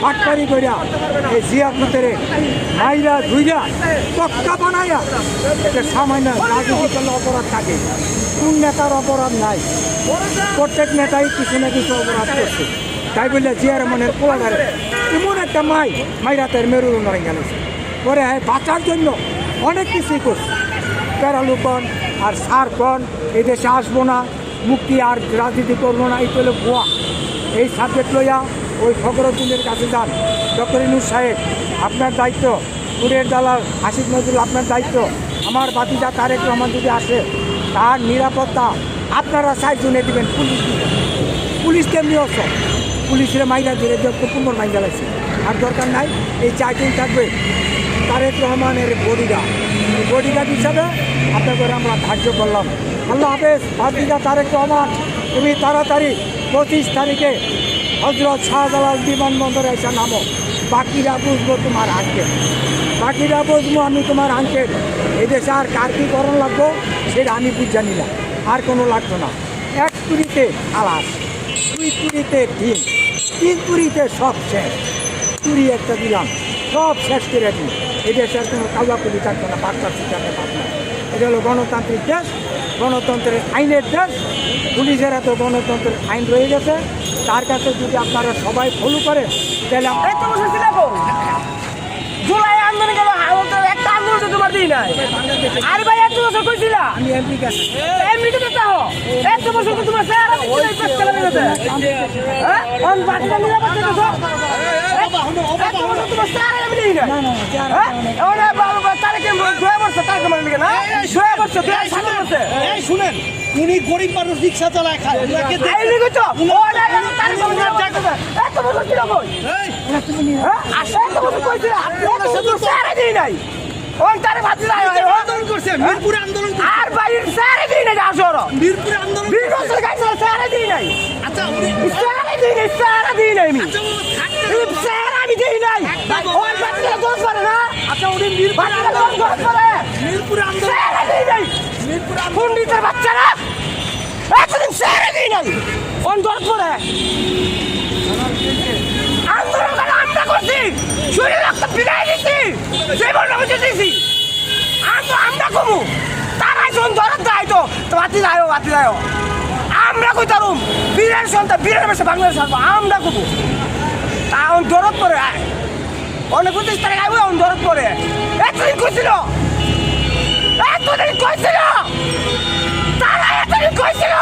ফাটকারি করিয়া এই জিয়াপুতের মাইরা ধুইরা তক্কা বানাইয়া এটা সামান্য রাজনীতি করলে অপরাধ থাকে। কোন নেতার অপরাধ নাই? প্রত্যেক নেতাই কিছু না কিছু অপরাধ করছে। তাই বললে জিয়া রহমানের পোলাধারে এমন একটা মাইরা তার মেরুর নড়ে গেল। পরে বাঁচার জন্য অনেক কিছুই করছে। প্যারালুকন আর সারকন এই দেশে আসবো না, মুক্তি আর রাজনীতি করবো না, এই হলো ভুয়া। এই সাবজেক্ট লইয়া ওই ফখরুদ্দিনের কাছে যান। ডক্টর ইউনূস সাহেব, আপনার দায়িত্ব। কুড়ের দালাল আসিফ নজরুল, আপনার দায়িত্ব। আমার বাতিজা তারেক রহমান যদি আসে, তার নিরাপত্তা আপনারা 4 জনে দেবেন। পুলিশ কেমনি অস পুলিশের মাইরা ধরে কুকুম্বর মাইরা লাগছে। আর দরকার নাই, এই 4 জন থাকবে তারেক রহমানের বডিগার্ড হিসাবে আপনাকে আমরা ধার্য করলাম। আল্লাহ হাফেজ। বাতিজা তারেক রহমান, তুমি তাড়াতাড়ি 25 তারিখে হজরত শাহজালাল বিমানবন্দরে এসে নামো। বাকিরা বুঝবো তোমার আঙ্কেল, বাকিরা বুঝবো আমি তোমার আঙ্কেল। এই দেশে আর কার কী করণ লাগবো সেটা আমি বুঝানি না, আর কোনো লাগতো না। 1 তুড়িতে খালাস, 2 তুড়িতে ডিম, 3 তুড়িতে সব শেষ। তুড়ি একটা দিলাম, সব শেষ করে দিই। এই দেশে আর কোনো কাউলাকুলি থাকতো না, বাচ্চা শিখাতে পারতো না। এটা হলো গণতান্ত্রিক দেশ, গণতন্ত্রের আইনের দেশ। পুলিশের এত গণতন্ত্রের আইন রয়ে গেছে, তার কাছে যদি আপনারা সবাই ফলো করেন তাহলে জুলাই আন্দোলন গেল একটা আন্দোলন তো তোমার দিই নাই। আরে ভাই 1 বছর কইছিলা আমি এমপি কাছে এমনিতে তো তাও 1 বছর তো তোমার স্যার আমি কি পেছ করে দিতে হ্যাঁ অন বাচ্চা নিয়ে বাচ্চা তো তোমার স্যার আমি দিই না। হ্যাঁ ওরে বাবা তারে কে 2 বছর তারে কে মানে না 2 বছর 2 সাল বছর। এই শুনেন, উনি গরিব মানুষ, রিকশা চালায় খায়, উনাকে এই লিখো তো ওরে তারে কে মানে 1 বছর কি কই হ্যাঁ আসে 1 বছর কইছিলা আপনি স্যার দিই নাই। ওই তারে ভাতি নাই আন্দোলন করছে, মিরপুরে আন্দোলন করছে। আর বাইরে স্যার দিই নাই আসর মিরপুরে আন্দোলন 20 বছর গাইছে স্যার দিই নাই। আচ্ছা উনি স্যার দিই নাই, স্যার দিই নাই আমি আচ্ছা থাকতে স্যার আমি দিই নাই। ওই বাচ্চারা দোষ করে না। আচ্ছা উনি বাচ্চারা দোষ করে মিরপুরে আন্দোলন স্যার দিই নাই। মিরপুরে পণ্ডিতের বাচ্চারা এতদিন স্যার দিই নাই। ওন দোষ করে আন্দোলন করে আমরা করছি, শরীর রক্ত বিদায় দিছি, জীবন রক্ত দিছি। আমরা কমু তারা যখন ধরার দেয় তো বাতি যাও আমরা কই তারুম বীরের সন্তান বীরের বেশে বাংলাদেশ আসবো আমরা কমু তা দরদ পরে অনেক 25 তারিখ আইব দরদ পরে এতদিন কইছিল তারা এতদিন কইছিল।